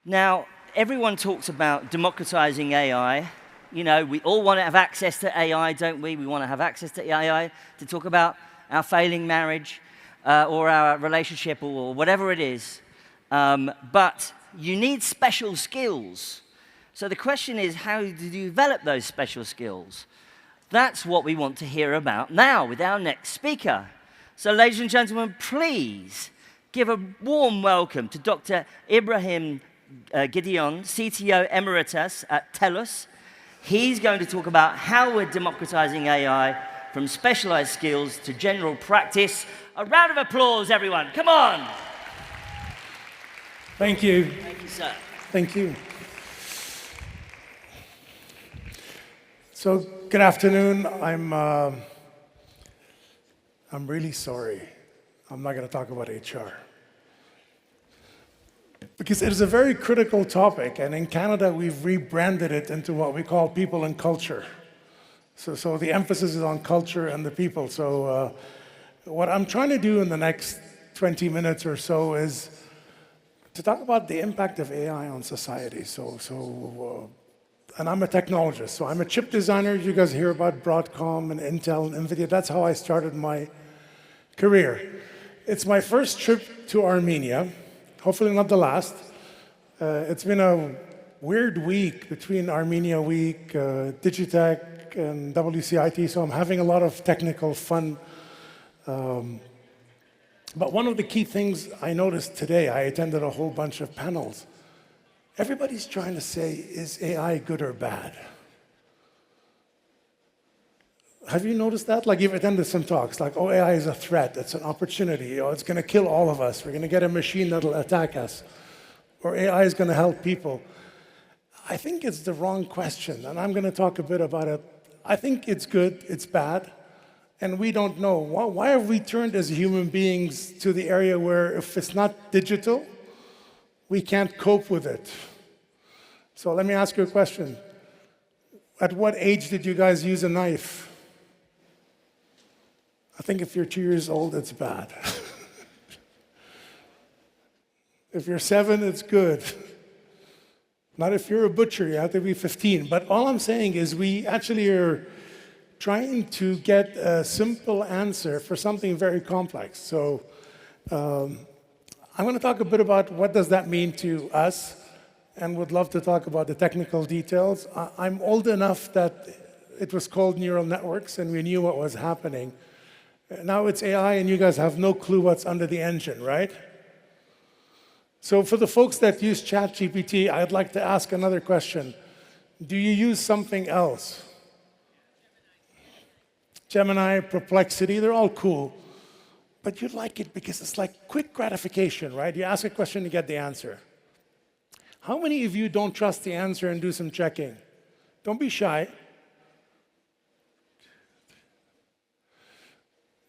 Now, everyone talks about democratizing AI. You know, we all want to have access to AI, don't we? We want to have access to AI to talk about our failing marriage or our relationship or whatever it is. But you need special skills. So the question is, how do you develop those special skills? That's what we want to hear about now with our next speaker. So ladies and gentlemen, please give a warm welcome to Dr. Ibrahim Gedeon, CTO Emeritus at TELUS. He's going to talk about how we're democratizing AI from specialized skills to general practice. A round of applause, everyone. Come on. Thank you. Thank you, sir. Thank you. So, good afternoon. I'm really sorry. I'm not going to talk about HR. Because it is a very critical topic, and in Canada, we've rebranded it into what we call people and culture. So the emphasis is on culture and the people. So what I'm trying to do in the next 20 minutes or so is to talk about the impact of AI on society. And I'm a technologist, so I'm a chip designer. You guys hear about Broadcom and Intel and NVIDIA. That's how I started my career. It's my first trip to Armenia, hopefully not the last. It's been a weird week between Armenia Week, DigiTec, and WCIT, so I'm having a lot of technical fun. But one of the key things I noticed today, I attended a whole bunch of panels. Everybody's trying to say, is AI good or bad? Have you noticed that? Like, you've attended some talks, like, oh, AI is a threat, it's an opportunity, it's going to kill all of us, we're going to get a machine that'll attack us, or AI is going to help people. I think it's the wrong question, and I'm going to talk a bit about it. I think it's good, it's bad, and we don't know. Why have we turned as human beings to the area where if it's not digital, we can't cope with it? So let me ask you a question. At what age did you guys use a knife? I think if you're 2 years old, it's bad. If you're 7, it's good. Not if you're a butcher, you have to be 15. But all I'm saying is we actually are trying to get a simple answer for something very complex. So I'm going to talk a bit about what does that mean to us, and would love to talk about the technical details. I'm old enough that it was called neural networks, and we knew what was happening. Now it's AI, and you guys have no clue what's under the engine, right? So for the folks that use ChatGPT, I'd like to ask another question. Do you use something else? Gemini, Perplexity, they're all cool. But you like it because it's like quick gratification, right? You ask a question, you get the answer. How many of you don't trust the answer and do some checking? Don't be shy.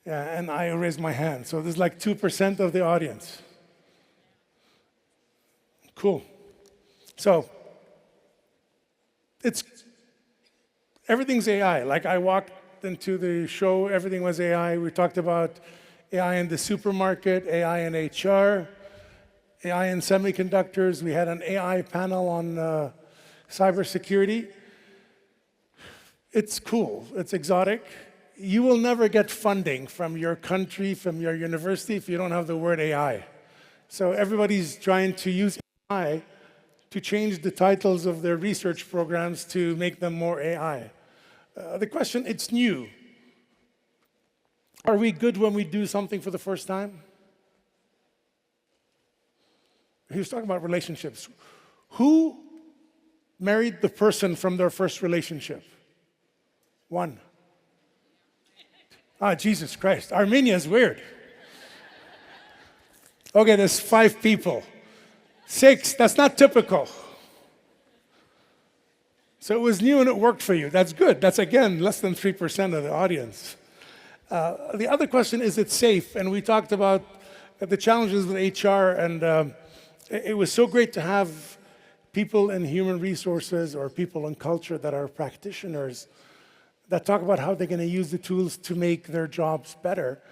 Yeah, and I raised my hand. So there's like 2% of the audience. Cool. So everything's AI. Like, I walked into the show, everything was AI. We talked about AI in the supermarket, AI in HR, AI in semiconductors. We had an AI panel on cybersecurity. It's cool. It's exotic. You will never get funding from your country, from your university, if you don't have the word AI. So everybody's trying to use AI to change the titles of their research programs to make them more AI. The question, it's new. Are we good when we do something for the first time? He was talking about relationships. Who married the person from their first relationship? One. Ah, Jesus Christ. Armenia is weird. Okay, there's 5 people. 6, that's not typical. So it was new and it worked for you. That's good. That's, again, less than 3% of the audience. The other question, is it safe? And we talked about the challenges with HR, and it was so great to have people in human resources or people in culture that are practitioners that talk about how they're going to use the tools to make their jobs better.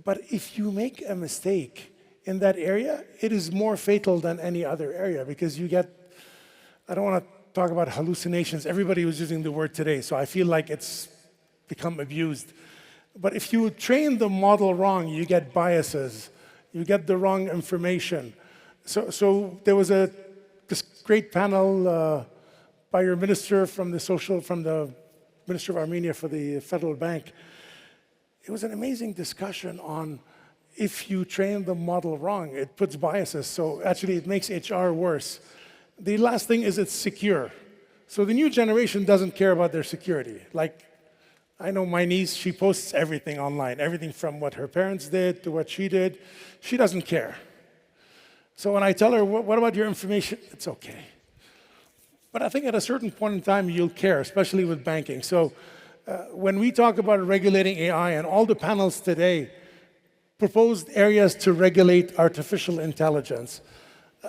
But if you make a mistake, in that area, it is more fatal than any other area because you get, I don't want to talk about hallucinations. Everybody was using the word today, so I feel like it's become abused. But if you train the model wrong, you get biases. You get the wrong information. So there was this great panel by your minister from the Minister of Armenia for the Federal Bank. It was an amazing discussion on if you train the model wrong, it puts biases. So actually, it makes HR worse. The last thing is it's secure. So the new generation doesn't care about their security. Like, I know my niece, she posts everything online, everything from what her parents did to what she did. She doesn't care. So when I tell her, what about your information? It's okay. But I think at a certain point in time, you'll care, especially with banking. So when we talk about regulating AI, and all the panels today proposed areas to regulate artificial intelligence,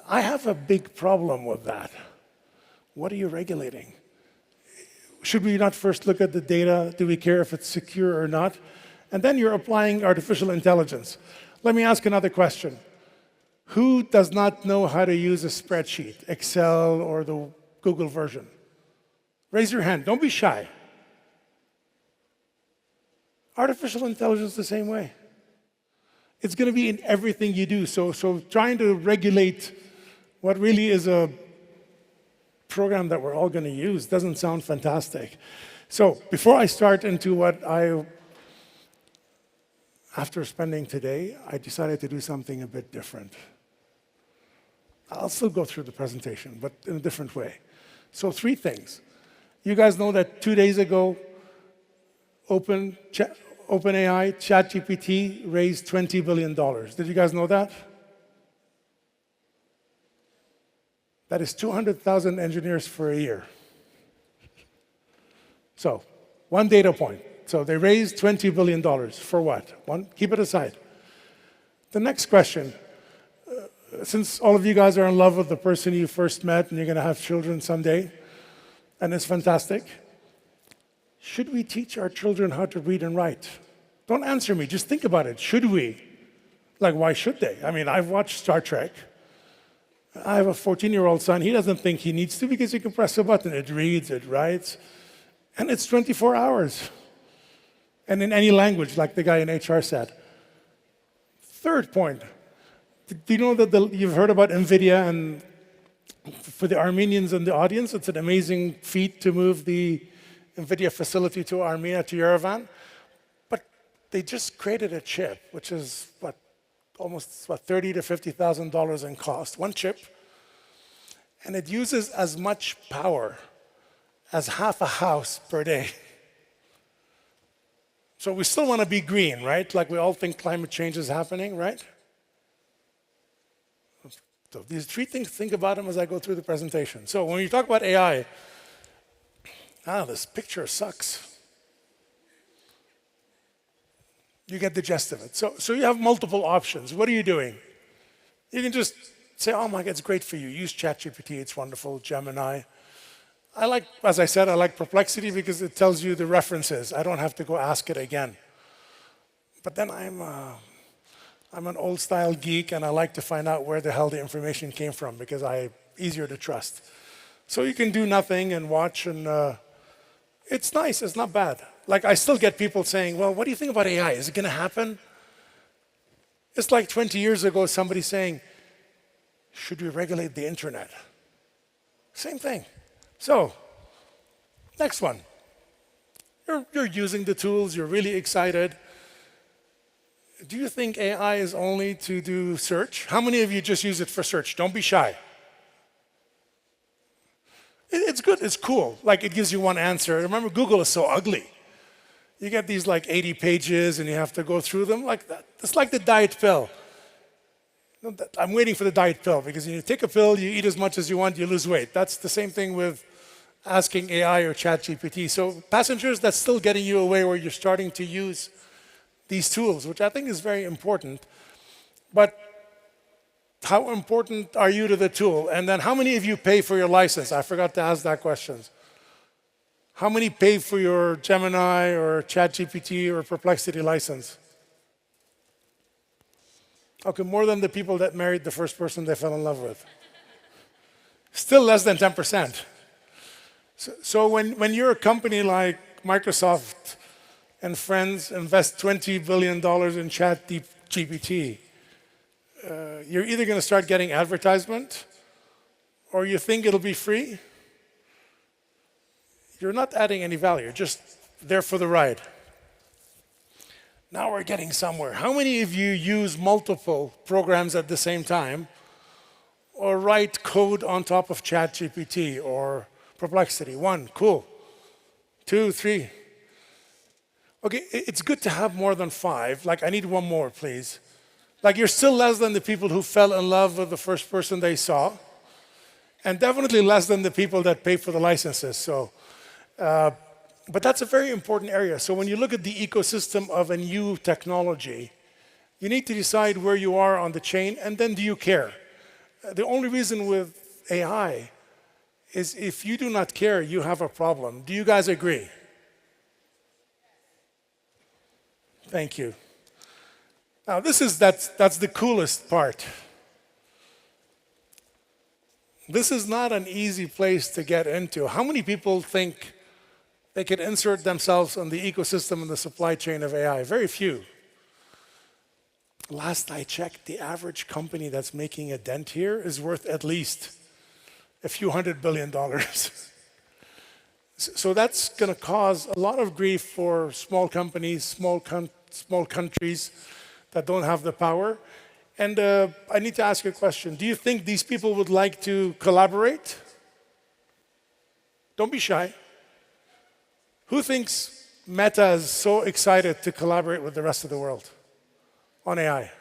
I have a big problem with that. What are you regulating? Should we not first look at the data? Do we care if it's secure or not? And then you're applying artificial intelligence. Let me ask another question. Who does not know how to use a spreadsheet, Excel or the Google version? Raise your hand, don't be shy. Artificial intelligence the same way. It's going to be in everything you do. So trying to regulate what really is a program that we're all going to use doesn't sound fantastic. So before I start into what after spending today, I decided to do something a bit different. I'll still go through the presentation, but in a different way. So 3 things. You guys know that 2 days ago, OpenAI, ChatGPT raised $20 billion. Did you guys know that? That is 200,000 engineers for a year. So, one data point. So they raised $20 billion. For what? Keep it aside. The next question. Since all of you guys are in love with the person you first met and you're going to have children someday, and it's fantastic, should we teach our children how to read and write? Don't answer me, just think about it. Should we? Like, why should they? I mean, I've watched Star Trek. I have a 14-year-old son. He doesn't think he needs to because you can press a button. It reads, it writes, and it's 24 hours. And in any language, like the guy in HR said. Third point. Do you know that you've heard about NVIDIA, and for the Armenians in the audience, it's an amazing feat to move the NVIDIA facility to Armenia, to Yerevan. But they just created a chip, which is almost $30,000 to $50,000 in cost, one chip. And it uses as much power as half a house per day. So we still want to be green, right? Like we all think climate change is happening, right? So these 3 things, think about them as I go through the presentation. So when you talk about AI, this picture sucks. You get the gist of it. So you have multiple options. What are you doing? You can just say, oh my God, it's great for you. Use ChatGPT, it's wonderful, Gemini. As I said, I like Perplexity because it tells you the references. I don't have to go ask it again. But then I'm an old-style geek, and I like to find out where the hell the information came from because I'm easier to trust. So you can do nothing and watch, and it's nice. It's not bad. Like, I still get people saying, well, what do you think about AI? Is it going to happen? It's like 20 years ago, somebody saying, should we regulate the internet? Same thing. So, next one. You're using the tools. You're really excited. Do you think AI is only to do search? How many of you just use it for search? Don't be shy. It's good. It's cool. Like, it gives you one answer. Remember, Google is so ugly. You get these like 80 pages and you have to go through them like that. It's like the diet pill. I'm waiting for the diet pill because you take a pill, you eat as much as you want, you lose weight. That's the same thing with asking AI or ChatGPT. So passengers, that's still getting you away where you're starting to use these tools, which I think is very important. But how important are you to the tool? And then how many of you pay for your license? I forgot to ask that question. How many pay for your Gemini or ChatGPT or Perplexity license? Okay, more than the people that married the first person they fell in love with. Still less than 10%. So when you're a company like Microsoft and friends invest $20 billion in ChatGPT, you're either going to start getting advertisement or you think it'll be free. You're not adding any value, you're just there for the ride. Now we're getting somewhere. How many of you use multiple programs at the same time or write code on top of ChatGPT or Perplexity? 1, cool. 2, 3. Okay, it's good to have more than 5. Like, I need 1 more, please. Like, you're still less than the people who fell in love with the first person they saw, and definitely less than the people that pay for the licenses. So, but that's a very important area. So when you look at the ecosystem of a new technology, you need to decide where you are on the chain, and then do you care? The only reason with AI is if you do not care, you have a problem. Do you guys agree? Thank you. Now that's the coolest part. This is not an easy place to get into. How many people think they could insert themselves on the ecosystem and the supply chain of AI? Very few. Last I checked, the average company that's making a dent here is worth at least a few $100 billion. So that's going to cause a lot of grief for small companies, small countries that don't have the power. And I need to ask you a question. Do you think these people would like to collaborate? Don't be shy. Who thinks Meta is so excited to collaborate with the rest of the world on AI?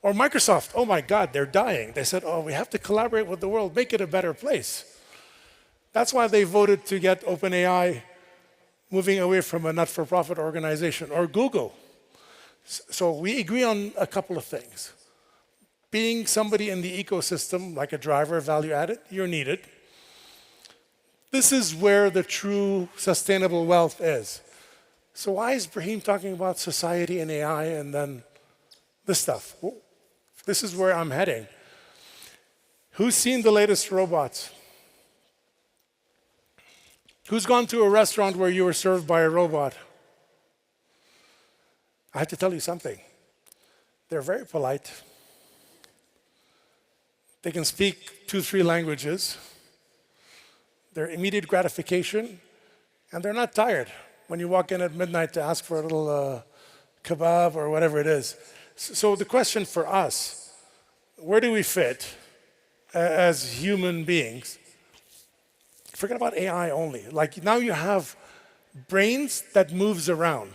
Or Microsoft, oh my God, they're dying. They said, oh, we have to collaborate with the world, make it a better place. That's why they voted to get OpenAI moving away from a not-for-profit organization, or Google. So we agree on a couple of things. Being somebody in the ecosystem, like a driver, value added, you're needed. This is where the true sustainable wealth is. So why is Ibrahim talking about society and AI and then this stuff? Well, this is where I'm heading. Who's seen the latest robots? Who's gone to a restaurant where you were served by a robot? I have to tell you something. They're very polite. They can speak 2, 3 languages. They're immediate gratification, and they're not tired when you walk in at midnight to ask for a little kebab or whatever it is. So the question for us, where do we fit as human beings? Forget about AI only. Like, now you have brains that moves around.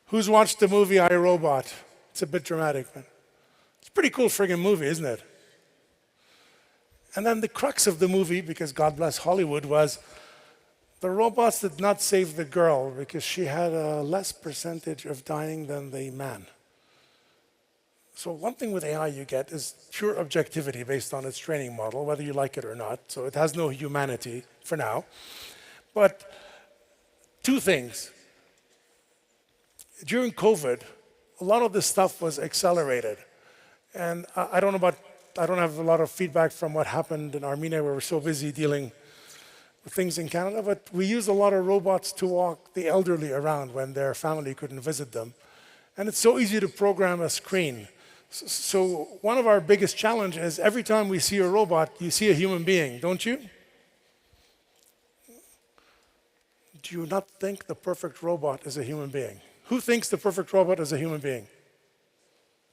Who's watched the movie I, Robot? It's a bit dramatic, but it's a pretty cool friggin' movie, isn't it? And then the crux of the movie, because God bless Hollywood, was the robots did not save the girl because she had a less percentage of dying than the man. So one thing with AI you get is pure objectivity based on its training model, whether you like it or not. So it has no humanity for now. But 2 things. During COVID, a lot of this stuff was accelerated. And I don't have a lot of feedback from what happened in Armenia, where we're so busy dealing with things in Canada, but we used a lot of robots to walk the elderly around when their family couldn't visit them. And it's so easy to program a screen. So one of our biggest challenges is every time we see a robot, you see a human being, don't you? Do you not think the perfect robot is a human being? Who thinks the perfect robot is a human being?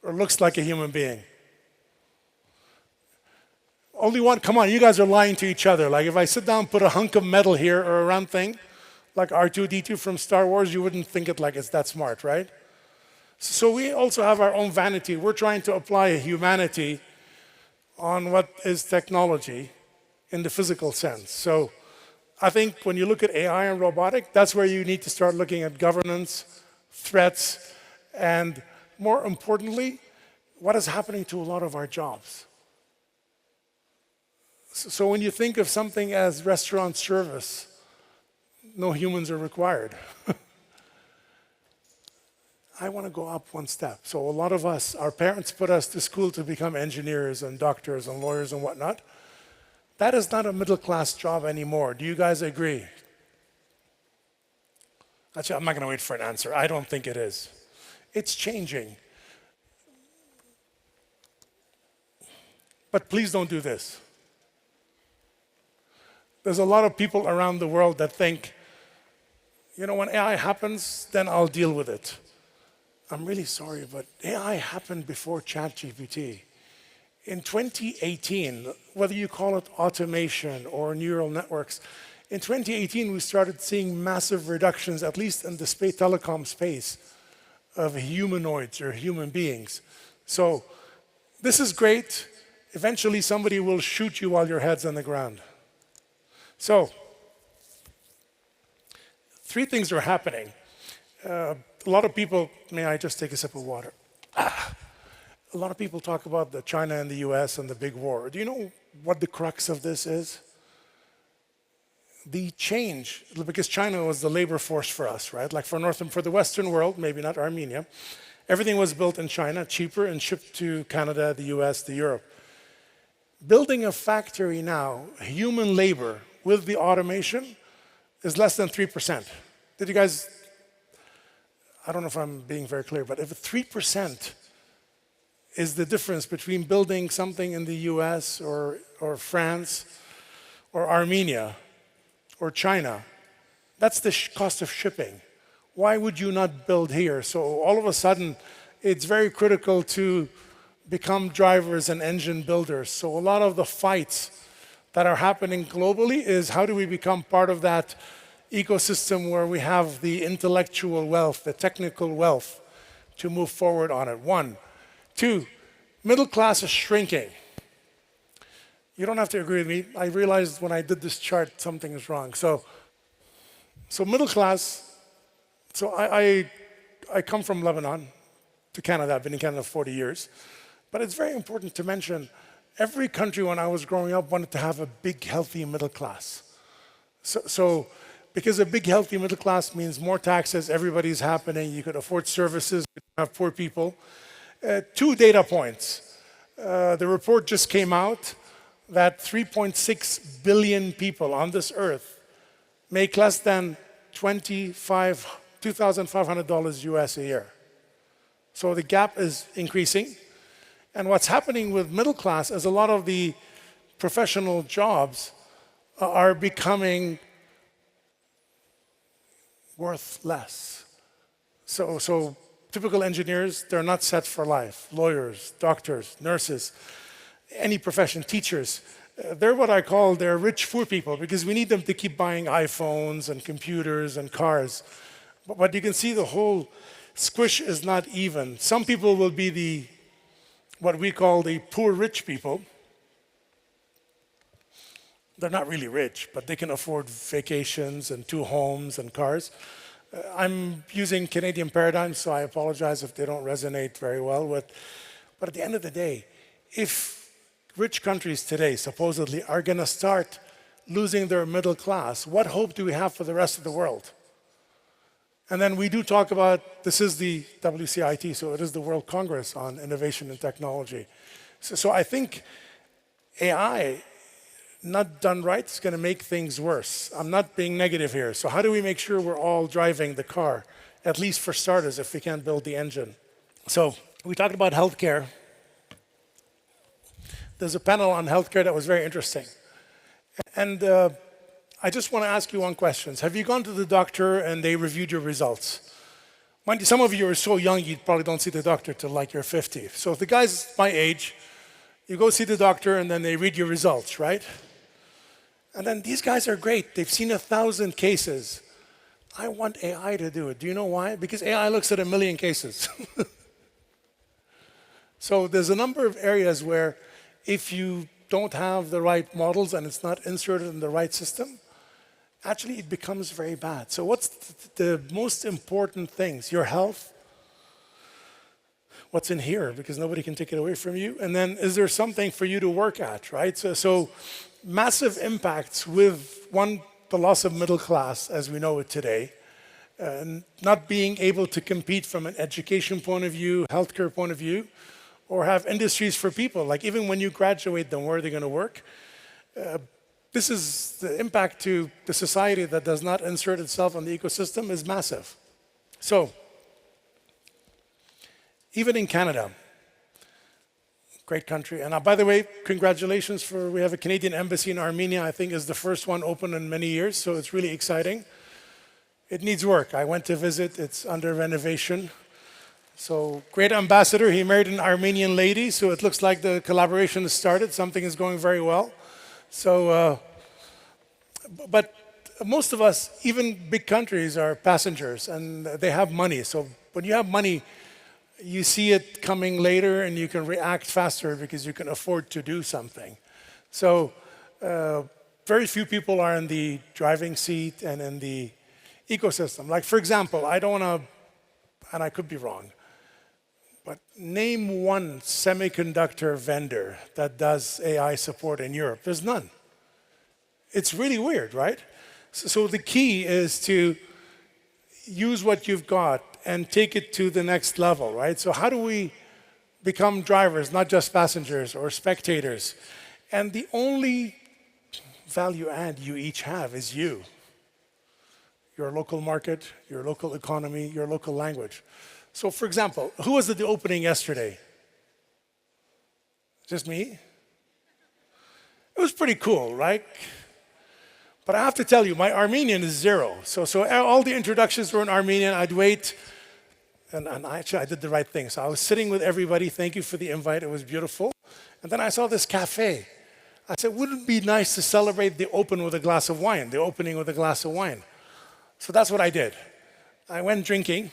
Or looks like a human being? Only one, come on, you guys are lying to each other. Like if I sit down and put a hunk of metal here or a round thing, like R2-D2 from Star Wars, you wouldn't think it like it's that smart, right? So we also have our own vanity. We're trying to apply a humanity on what is technology in the physical sense. So I think when you look at AI and robotic, that's where you need to start looking at governance, threats, and more importantly, what is happening to a lot of our jobs. So when you think of something as restaurant service, no humans are required. I want to go up one step. So a lot of us, our parents put us to school to become engineers and doctors and lawyers and whatnot. That is not a middle-class job anymore. Do you guys agree? Actually, I'm not going to wait for an answer. I don't think it is. It's changing. But please don't do this. There's a lot of people around the world that think, you know, when AI happens, then I'll deal with it. I'm really sorry, but AI happened before ChatGPT. In 2018, whether you call it automation or neural networks, in 2018 we started seeing massive reductions, at least in the space telecom space, of humanoids or human beings. So this is great. Eventually somebody will shoot you while your head's on the ground. So, 3 things are happening. A lot of people, may I just take a sip of water? A lot of people talk about the China and the US and the big war. Do you know what the crux of this is? The change, because China was the labor force for us, right? Like for the Western world, maybe not Armenia, everything was built in China, cheaper, and shipped to Canada, the US, the Europe. Building a factory now, human labor with the automation is less than 3%. Did you guys, I don't know if I'm being very clear, but if 3% is the difference between building something in the US or France or Armenia or China, that's the cost of shipping. Why would you not build here? So all of a sudden, it's very critical to become drivers and engine builders. So a lot of the fights that are happening globally is how do we become part of that ecosystem where we have the intellectual wealth, the technical wealth to move forward on it. 1. 2, middle class is shrinking. You don't have to agree with me. I realized when I did this chart something is wrong. So middle class, so I come from Lebanon to Canada. I've been in Canada 40 years. But it's very important to mention, every country when I was growing up wanted to have a big, healthy middle class. So because a big, healthy middle class means more taxes, everybody's happening, you could afford services, you don't have poor people. 2 data points. The report just came out that 3.6 billion people on this earth make less than $2,500 US a year. So the gap is increasing. And what's happening with middle class is a lot of the professional jobs are becoming worth less. So typical engineers, they're not set for life. Lawyers, doctors, nurses, any profession, teachers, they're what I call they're rich poor people because we need them to keep buying iPhones and computers and cars. But you can see the whole squish is not even. Some people will be what we call the poor rich people. They're not really rich, but they can afford vacations and 2 homes and cars. I'm using Canadian paradigms, so I apologize if they don't resonate very well with. But at the end of the day, if rich countries today supposedly are going to start losing their middle class, what hope do we have for the rest of the world? And then we do talk about, this is the WCIT, so it is the World Congress on Innovation and Technology. So I think AI, not done right, is going to make things worse. I'm not being negative here. So how do we make sure we're all driving the car, at least for starters, if we can't build the engine? So we talked about healthcare. There's a panel on healthcare that was very interesting. And I just want to ask you one question. Have you gone to the doctor and they reviewed your results? Mind you, some of you are so young you probably don't see the doctor till like you're 50. So if the guy's my age, you go see the doctor and then they read your results, right? And then these guys are great. They've seen 1,000 cases. I want AI to do it. Do you know why? Because AI looks at 1 million cases. So there's a number of areas where if you don't have the right models and it's not inserted in the right system, actually it becomes very bad. So what's the most important things? Your health, what's in here, because nobody can take it away from you. And then is there something for you to work at, right? So massive impacts with, 1, the loss of middle class as we know it today. not being able to compete from an education point of view, healthcare point of view, or have industries for people. Like even when you graduate, then where are they going to work? This is the impact to the society that does not insert itself on the ecosystem is massive. So, even in Canada, great country. And by the way, congratulations we have a Canadian embassy in Armenia, I think is the first one open in many years, so it's really exciting. It needs work. I went to visit, it's under renovation. So, great ambassador, he married an Armenian lady, so it looks like the collaboration has started, something is going very well. So, but most of us, even big countries, are passengers and they have money. So when you have money, you see it coming later and you can react faster because you can afford to do something. So very few people are in the driving seat and in the ecosystem. Like for example, I don't want to, and I could be wrong, but name one semiconductor vendor that does AI support in Europe. There's none. It's really weird, right? So the key is to use what you've got and take it to the next level, right? So how do we become drivers, not just passengers or spectators? And the only value add you each have is you. Your local market, your local economy, your local language. So for example, who was at the opening yesterday? Just me? It was pretty cool, right? But I have to tell you, my Armenian is 0. So all the introductions were in Armenian. I'd wait, and actually I did the right thing. So I was sitting with everybody. Thank you for the invite. It was beautiful. And then I saw this cafe. I said, wouldn't it be nice to celebrate the opening with a glass of wine? So that's what I did. I went drinking.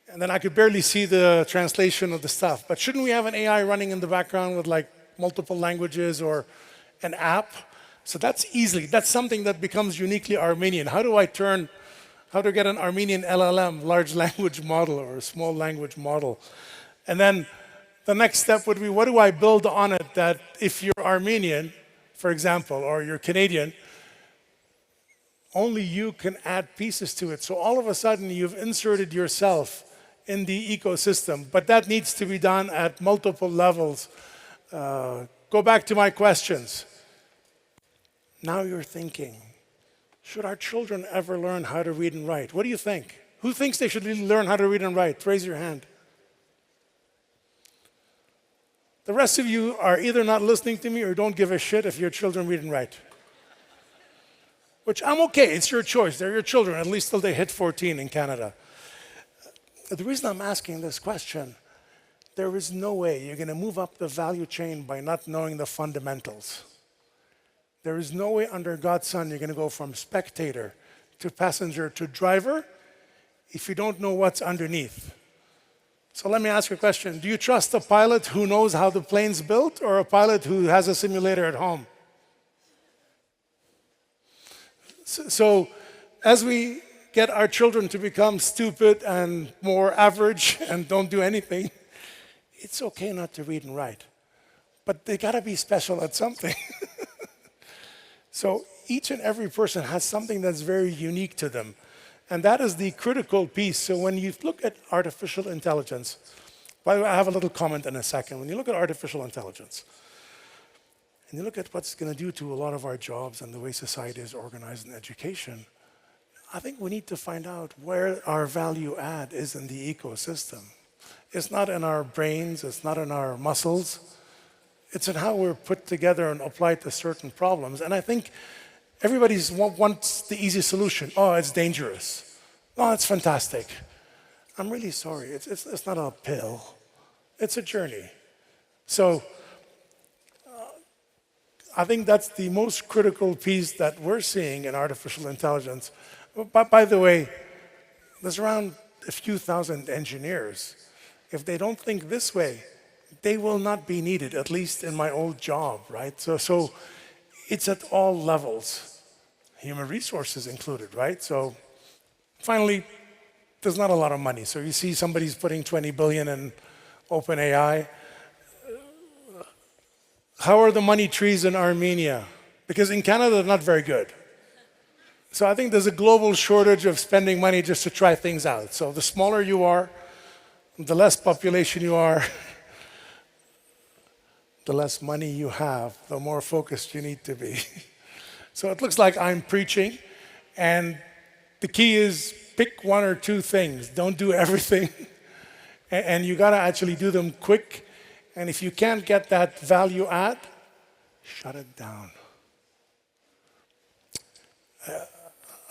And then I could barely see the translation of the stuff. But shouldn't we have an AI running in the background with like multiple languages or an app? So that's something that becomes uniquely Armenian. How to get an Armenian LLM, large language model or a small language model? And then the next step would be, what do I build on it that if you're Armenian, for example, or you're Canadian, only you can add pieces to it. So all of a sudden you've inserted yourself in the ecosystem, but that needs to be done at multiple levels. Go back to my questions. Now you're thinking, should our children ever learn how to read and write? What do you think? Who thinks they should learn how to read and write? Raise your hand. The rest of you are either not listening to me or don't give a shit if your children read and write. Which I'm okay, it's your choice. They're your children, at least till they hit 14 in Canada. The reason I'm asking this question, there is no way you're going to move up the value chain by not knowing the fundamentals. There is no way under God's Son you're going to go from spectator to passenger to driver if you don't know what's underneath. So let me ask you a question. Do you trust a pilot who knows how the plane's built or a pilot who has a simulator at home? So as we get our children to become stupid and more average and don't do anything, it's okay not to read and write. But they got to be special at something. So each and every person has something that's very unique to them. And that is the critical piece. So when you look at artificial intelligence, by the way, I have a little comment in a second. When you look at artificial intelligence, and you look at what's going to do to a lot of our jobs and the way society is organized in education, I think we need to find out where our value add is in the ecosystem. It's not in our brains, it's not in our muscles. It's in how we're put together and applied to certain problems. And I think everybody wants the easy solution. Oh, it's dangerous. Oh, it's fantastic. I'm really sorry. It's not a pill. It's a journey. So I think that's the most critical piece that we're seeing in artificial intelligence. But by the way, there's around a few thousand engineers. If they don't think this way, they will not be needed, at least in my old job, right? So it's at all levels, human resources included, right? So finally, there's not a lot of money. So you see somebody's putting 20 billion in OpenAI. How are the money trees in Armenia? Because in Canada, they're not very good. So I think there's a global shortage of spending money just to try things out. So the smaller you are, the less population you are, the less money you have, the more focused you need to be. So it looks like I'm preaching, and the key is pick one or two things. Don't do everything. And you gotta actually do them quick. And if you can't get that value add, shut it down.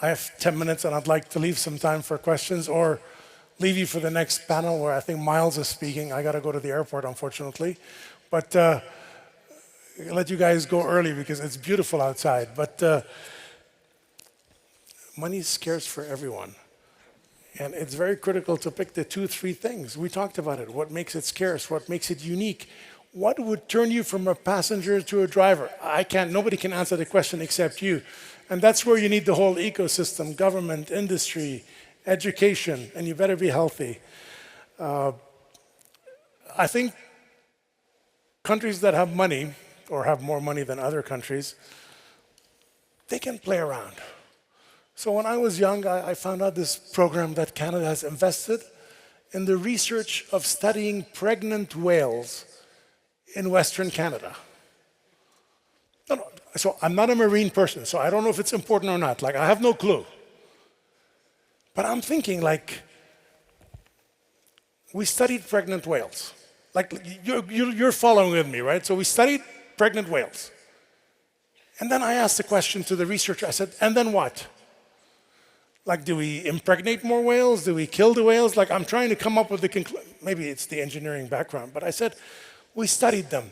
I have 10 minutes and I'd like to leave some time for questions or leave you for the next panel where I think Miles is speaking. I gotta go to the airport, unfortunately. But let you guys go early because it's beautiful outside. But money is scarce for everyone. And it's very critical to pick the 2, 3 things. We talked about it. What makes it scarce? What makes it unique? What would turn you from a passenger to a driver? Nobody can answer the question except you. And that's where you need the whole ecosystem, government, industry, education, and you better be healthy. I think countries that have money, or have more money than other countries, they can play around. So when I was young, I found out this program that Canada has invested in the research of studying pregnant whales in Western Canada. No, so I'm not a marine person, so I don't know if it's important or not. Like, I have no clue. But I'm thinking, like, we studied pregnant whales. Like, you're following with me, right? So we studied pregnant whales. And then I asked the question to the researcher. I said, and then what? Like, do we impregnate more whales? Do we kill the whales? Like, I'm trying to come up with the conclusion. Maybe it's the engineering background, but I said, we studied them.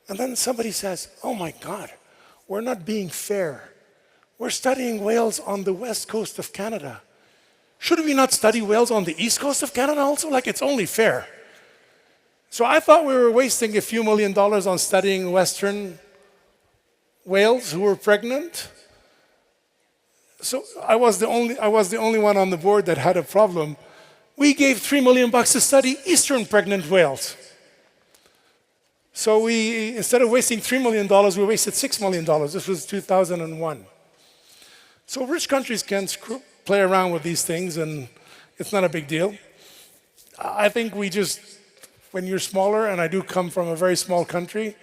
And then somebody says, oh my God, we're not being fair. We're studying whales on the west coast of Canada. Should we not study whales on the east coast of Canada also? Like, it's only fair. So I thought we were wasting a few $1 million on studying Western whales who were pregnant. So I was the only one on the board that had a problem. We gave $3 million to study Eastern pregnant whales. So instead of wasting $3 million, we wasted $6 million. This was 2001. So rich countries can play around with these things, and it's not a big deal. I think when you're smaller, and I do come from a very small country,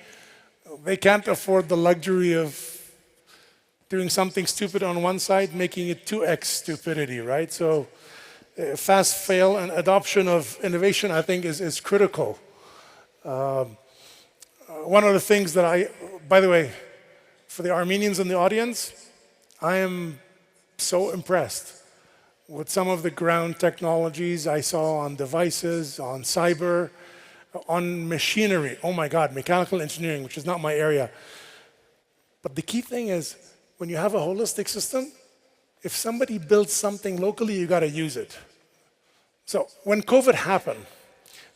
they can't afford the luxury of doing something stupid on one side, making it 2x stupidity, right? So fast fail and adoption of innovation, I think, is critical. One of the things that by the way, for the Armenians in the audience, I am so impressed with some of the ground technologies I saw on devices, on cyber, on machinery. Oh my God, mechanical engineering, which is not my area. But the key thing is, when you have a holistic system, if somebody builds something locally, you got to use it. So when COVID happened,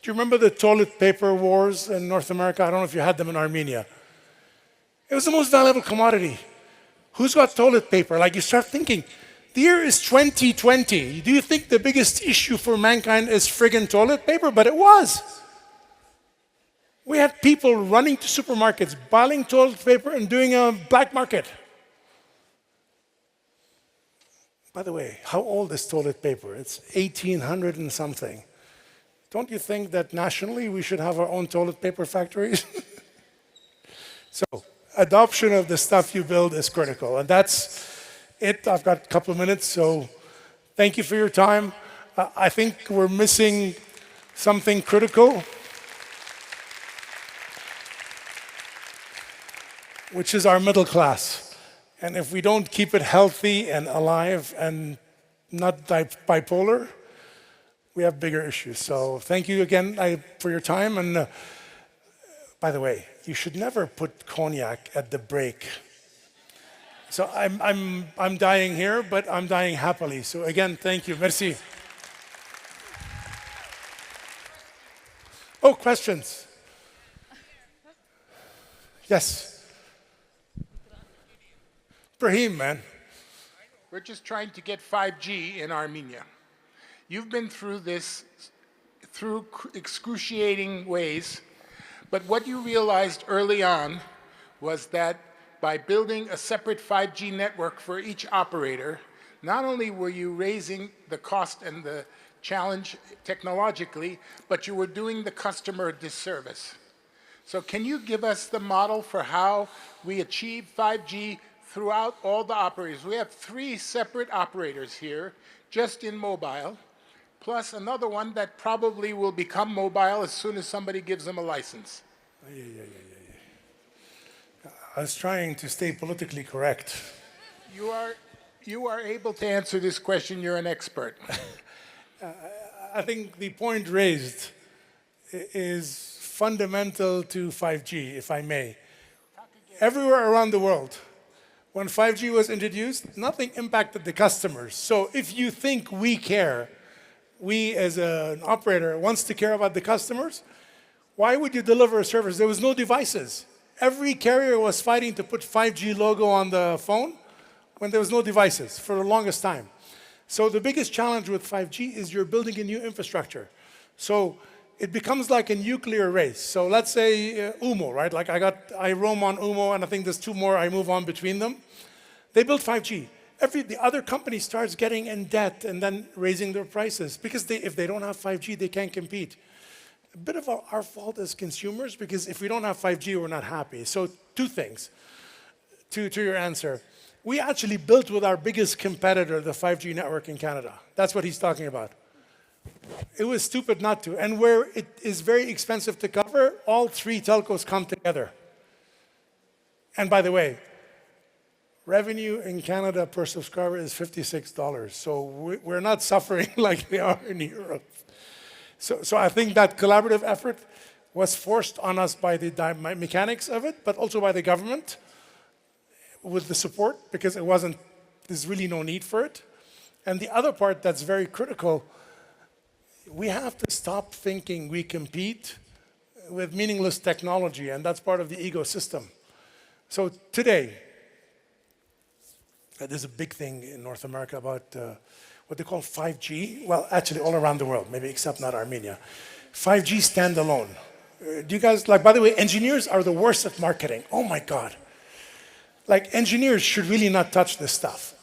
do you remember the toilet paper wars in North America? I don't know if you had them in Armenia. It was the most valuable commodity. Who's got toilet paper? Like, you start thinking, the year is 2020. Do you think the biggest issue for mankind is friggin' toilet paper? But it was. We had people running to supermarkets, buying toilet paper and doing a black market. By the way, how old is toilet paper? It's 1800 and something. Don't you think that nationally we should have our own toilet paper factories? So, adoption of the stuff you build is critical. And that's it. I've got a couple of minutes, so thank you for your time. I think we're missing something critical, which is our middle class. And if we don't keep it healthy and alive and not bipolar, we have bigger issues. So thank you again for your time. And by the way, you should never put cognac at the break. So I'm dying here, but I'm dying happily. So again, thank you. Merci. Oh, questions? Yes. Ibrahim, man. We're just trying to get 5G in Armenia. You've been through this through excruciating ways, but what you realized early on was that by building a separate 5G network for each operator, not only were you raising the cost and the challenge technologically, but you were doing the customer a disservice. So can you give us the model for how we achieve 5G throughout all the operators? We have 3 separate operators here, just in mobile, plus another one that probably will become mobile as soon as somebody gives them a license. I was trying to stay politically correct. You are able to answer this question. You're an expert. I think the point raised is fundamental to 5G, if I may. Everywhere around the world, when 5G was introduced, nothing impacted the customers. So if you think we care, we as an operator wants to care about the customers, why would you deliver a service? There was no devices. Every carrier was fighting to put 5G logo on the phone when there was no devices for the longest time. So the biggest challenge with 5G is you're building a new infrastructure. So it becomes like a nuclear race. So let's say UMO, right? Like I roam on UMO, and I think there's 2 more, I move on between them. They built 5G. The other company starts getting in debt and then raising their prices because if they don't have 5G, they can't compete. A bit of our fault as consumers, because if we don't have 5G, we're not happy. So 2 things to your answer. We actually built with our biggest competitor the 5G network in Canada. That's what he's talking about. It was stupid not to. And where it is very expensive to cover, all 3 telcos come together. And by the way, revenue in Canada per subscriber is $56. So we're not suffering like they are in Europe. So I think that collaborative effort was forced on us by the mechanics of it, but also by the government with the support, because there's really no need for it. And the other part that's very critical, we have to stop thinking we compete with meaningless technology, and that's part of the ecosystem. So today, there's a big thing in North America about what they call 5G. Well, actually all around the world, maybe except not Armenia. 5G standalone. Do you guys, by the way, engineers are the worst at marketing. Oh my God. Engineers should really not touch this stuff.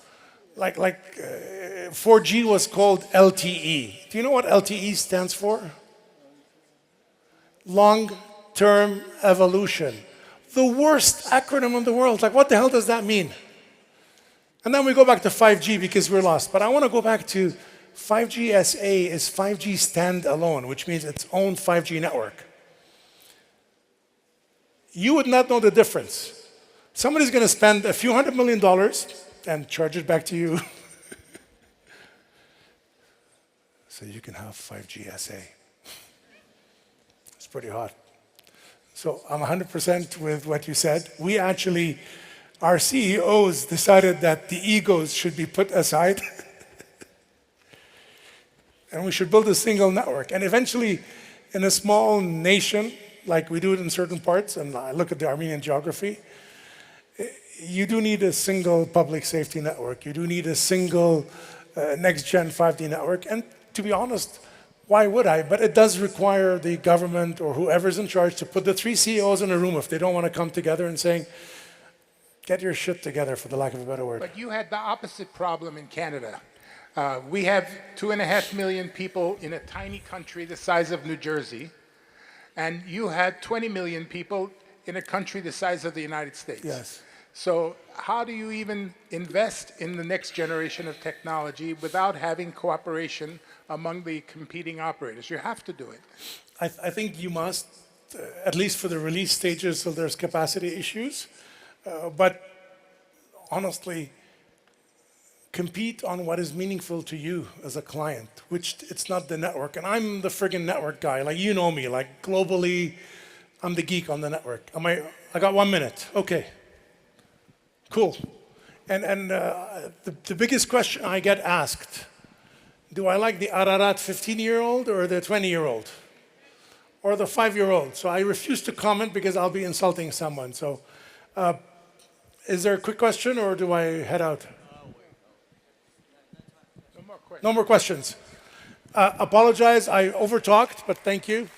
4G was called LTE. Do you know what LTE stands for? Long-term evolution. The worst acronym in the world. What the hell does that mean? And then we go back to 5G because we're lost. But I want to go back to 5G SA is 5G standalone, which means its own 5G network. You would not know the difference. Somebody's going to spend a few $100 million and charge it back to you so you can have 5G SA. It's pretty hot. So I'm 100% with what you said. We actually, our CEOs decided that the egos should be put aside and we should build a single network. And eventually, in a small nation, like we do it in certain parts, and I look at the Armenian geography, you do need a single public safety network. You do need a single next-gen 5G network. And to be honest, why would I? But it does require the government or whoever's in charge to put the 3 CEOs in a room if they don't want to come together and saying, get your shit together, for the lack of a better word. But you had the opposite problem in Canada. We have 2.5 million people in a tiny country the size of New Jersey, and you had 20 million people in a country the size of the United States. Yes. So how do you even invest in the next generation of technology without having cooperation among the competing operators? You have to do it. I think you must, at least for the release stages, so there's capacity issues. But honestly, compete on what is meaningful to you as a client, which it's not the network. And I'm the friggin' network guy. You know me, globally, I'm the geek on the network. I got 1 minute. Okay. Cool. And the biggest question I get asked, do I like the Ararat 15-year-old or the 20-year-old? Or the 5-year-old? So I refuse to comment because I'll be insulting someone. So is there a quick question or do I head out? No more questions. Apologize, I overtalked, but thank you.